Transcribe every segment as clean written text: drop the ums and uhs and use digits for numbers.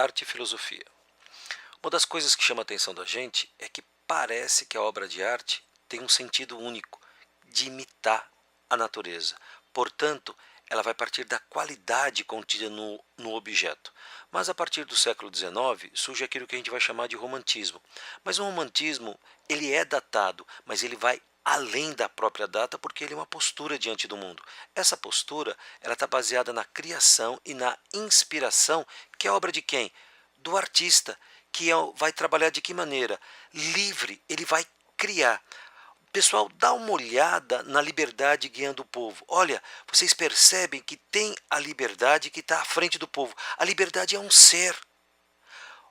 arte e filosofia. Uma das coisas que chama a atenção da gente é que parece que a obra de arte tem um sentido único, de imitar a natureza. Portanto, ela vai partir da qualidade contida no objeto. Mas a partir do século XIX surge aquilo que a gente vai chamar de romantismo. Mas o romantismo, ele é datado, mas ele vai além da própria data porque ele é uma postura diante do mundo. Essa postura, ela está baseada na criação e na inspiração, que é obra de quem? Do artista, que vai trabalhar de que maneira? Livre, ele vai criar. Pessoal, dá uma olhada na liberdade guiando o povo. Olha, vocês percebem que tem a liberdade que está à frente do povo. A liberdade é um ser.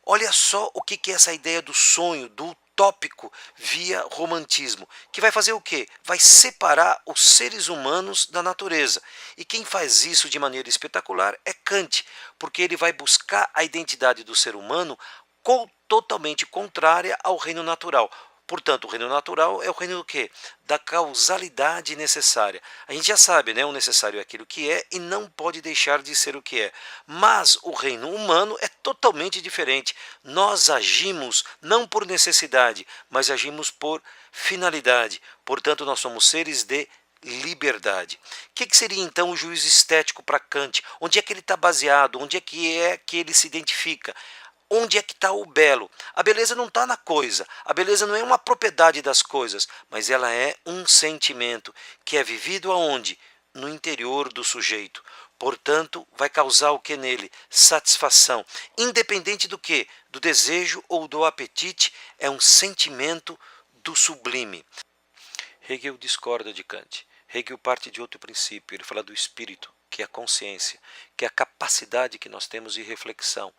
Olha só o que é essa ideia do sonho, do utópico via romantismo, que vai fazer o quê? Vai separar os seres humanos da natureza. E quem faz isso de maneira espetacular é Kant, porque ele vai buscar a identidade do ser humano totalmente contrária ao reino natural. Portanto, o reino natural é o reino do quê? Da causalidade necessária. A gente já sabe, né? O necessário é aquilo que é e não pode deixar de ser o que é. Mas o reino humano é totalmente diferente. Nós agimos não por necessidade, mas agimos por finalidade. Portanto, nós somos seres de liberdade. O que seria então o juízo estético para Kant? Onde é que ele está baseado? Onde é que ele se identifica? Onde é que está o belo? A beleza não está na coisa. A beleza não é uma propriedade das coisas, mas ela é um sentimento que é vivido aonde? No interior do sujeito. Portanto, vai causar o que nele? Satisfação. Independente do que? Do desejo ou do apetite, é um sentimento do sublime. Hegel discorda de Kant. Hegel parte de outro princípio. Ele fala do espírito, que é a consciência, que é a capacidade que nós temos de reflexão.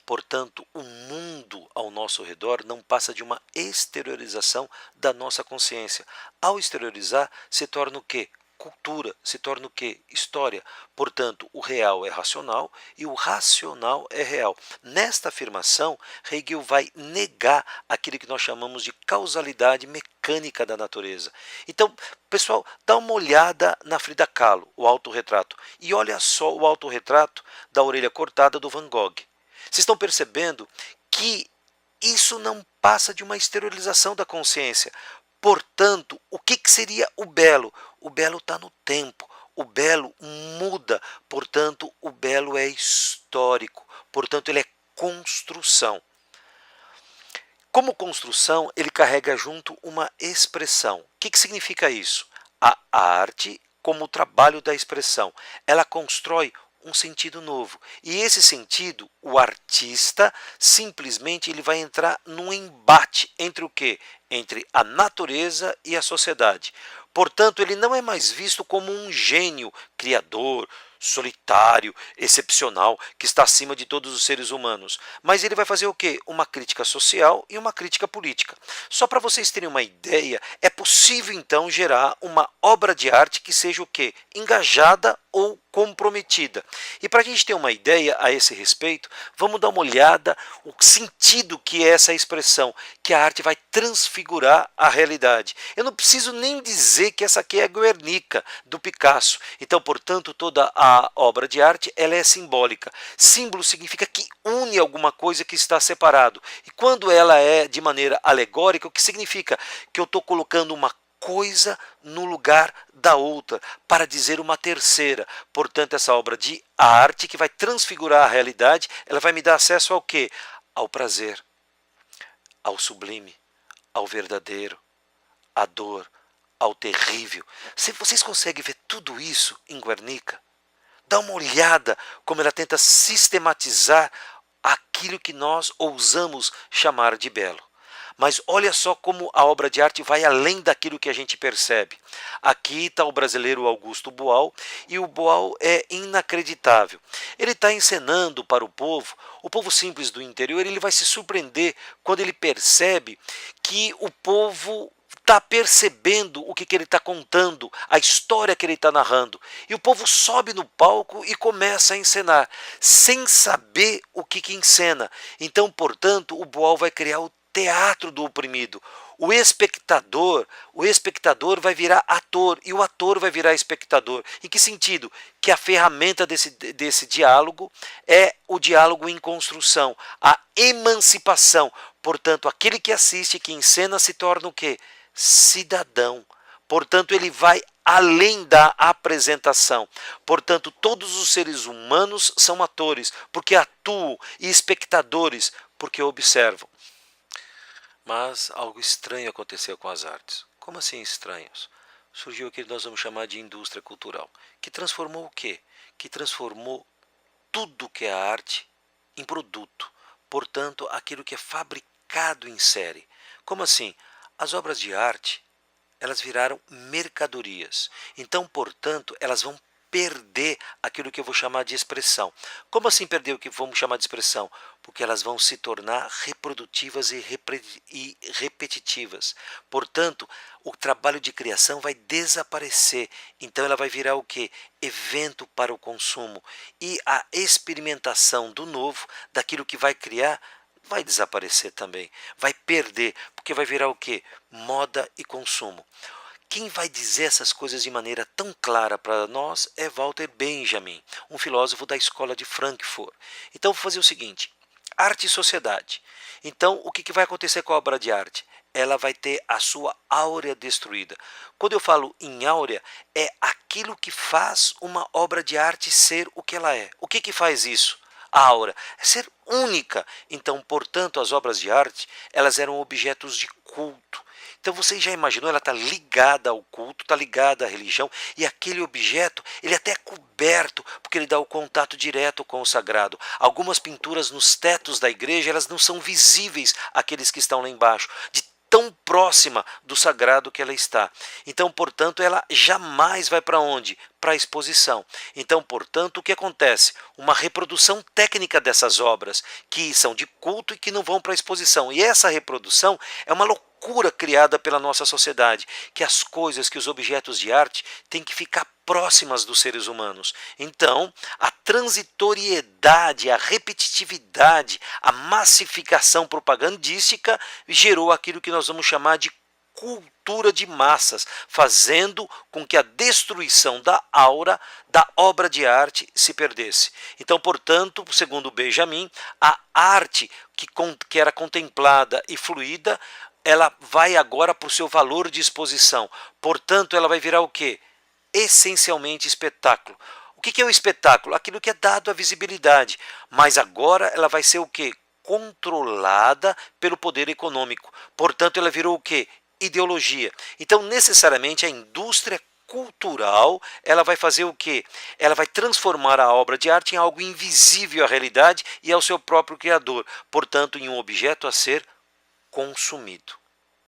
Portanto, o mundo ao nosso redor não passa de uma exteriorização da nossa consciência. Ao exteriorizar, se torna o quê? Cultura, se torna o quê? História. Portanto, o real é racional e o racional é real. Nesta afirmação, Hegel vai negar aquilo que nós chamamos de causalidade mecânica da natureza. Então, pessoal, dá uma olhada na Frida Kahlo, o autorretrato, e olha só o autorretrato da orelha cortada do Van Gogh. Vocês estão percebendo que isso não passa de uma exteriorização da consciência. Portanto, o que seria o belo? O belo está no tempo. O belo muda. Portanto, o belo é histórico. Portanto, ele é construção. Como construção, ele carrega junto uma expressão. O que significa isso? A arte como o trabalho da expressão. Ela constrói um sentido novo. E esse sentido, o artista, simplesmente ele vai entrar num embate entre o quê? Entre a natureza e a sociedade. Portanto, ele não é mais visto como um gênio criador, solitário, excepcional, que está acima de todos os seres humanos. Mas ele vai fazer o quê? Uma crítica social e uma crítica política. Só para vocês terem uma ideia, é possível então gerar uma obra de arte que seja o quê? Engajada ou comprometida. E para a gente ter uma ideia a esse respeito, vamos dar uma olhada o sentido que é essa expressão, que a arte vai transfigurar a realidade. Eu não preciso nem dizer que essa aqui é a Guernica, do Picasso. Então, portanto, toda a obra de arte ela é simbólica. Símbolo significa que une alguma coisa que está separado. E quando ela é de maneira alegórica, o que significa? Que eu estou colocando uma coisa no lugar da outra, para dizer uma terceira. Portanto, essa obra de arte que vai transfigurar a realidade, ela vai me dar acesso ao quê? Ao prazer, ao sublime, ao verdadeiro, à dor, ao terrível. Se vocês conseguem ver tudo isso em Guernica, dá uma olhada como ela tenta sistematizar aquilo que nós ousamos chamar de belo. Mas olha só como a obra de arte vai além daquilo que a gente percebe. Aqui está o brasileiro Augusto Boal, e o Boal é inacreditável. Ele está encenando para o povo simples do interior, ele vai se surpreender quando ele percebe que o povo está percebendo o que ele está contando, a história que ele está narrando. E o povo sobe no palco e começa a encenar, sem saber o que encena. Então, portanto, o Boal vai criar o teatro do oprimido, O espectador vai virar ator e o ator vai virar espectador. Em que sentido? Que a ferramenta desse diálogo é o diálogo em construção, a emancipação. Portanto, aquele que assiste, que encena, se torna o quê? Cidadão. Portanto, ele vai além da apresentação. Portanto, todos os seres humanos são atores, porque atuam, e espectadores, porque observam. Mas algo estranho aconteceu com as artes. Como assim estranhos? Surgiu o que nós vamos chamar de indústria cultural, que transformou o quê? Que transformou tudo que é arte em produto. Portanto, aquilo que é fabricado em série. Como assim? As obras de arte, elas viraram mercadorias. Então, portanto, elas vão perder aquilo que eu vou chamar de expressão. Como assim perder o que vamos chamar de expressão? Porque elas vão se tornar reprodutivas e repetitivas. Portanto, o trabalho de criação vai desaparecer. Então ela vai virar o quê? Evento para o consumo. E a experimentação do novo, daquilo que vai criar, vai desaparecer também. Vai perder, porque vai virar o quê? Moda e consumo. Quem vai dizer essas coisas de maneira tão clara para nós é Walter Benjamin, um filósofo da escola de Frankfurt. Então vou fazer o seguinte, arte e sociedade. Então o que vai acontecer com a obra de arte? Ela vai ter a sua áurea destruída. Quando eu falo em áurea, é aquilo que faz uma obra de arte ser o que ela é. O que faz isso? A aura é ser única. Então, portanto, as obras de arte, elas eram objetos de culto. Então você já imaginou, ela está ligada ao culto, está ligada à religião, e aquele objeto, ele até é coberto, porque ele dá o contato direto com o sagrado. Algumas pinturas nos tetos da igreja, elas não são visíveis àqueles que estão lá embaixo, de tão próxima do sagrado que ela está. Então, portanto, ela jamais vai para onde? Para a exposição. Então, portanto, o que acontece? Uma reprodução técnica dessas obras, que são de culto e que não vão para a exposição. E essa reprodução é uma loucura criada pela nossa sociedade, que as coisas, que os objetos de arte têm que ficar próximas dos seres humanos. Então, a transitoriedade, a repetitividade, a massificação propagandística gerou aquilo que nós vamos chamar de cultura de massas, fazendo com que a destruição da aura da obra de arte se perdesse. Então, portanto, segundo Benjamin, a arte que era contemplada e fluida, ela vai agora para o seu valor de exposição. Portanto, ela vai virar o quê? Essencialmente espetáculo. O que é o espetáculo? Aquilo que é dado à visibilidade. Mas agora ela vai ser o quê? Controlada pelo poder econômico. Portanto, ela virou o quê? Ideologia. Então, necessariamente, a indústria cultural, ela vai fazer o quê? Ela vai transformar a obra de arte em algo invisível à realidade e ao seu próprio criador. Portanto, em um objeto a ser consumido.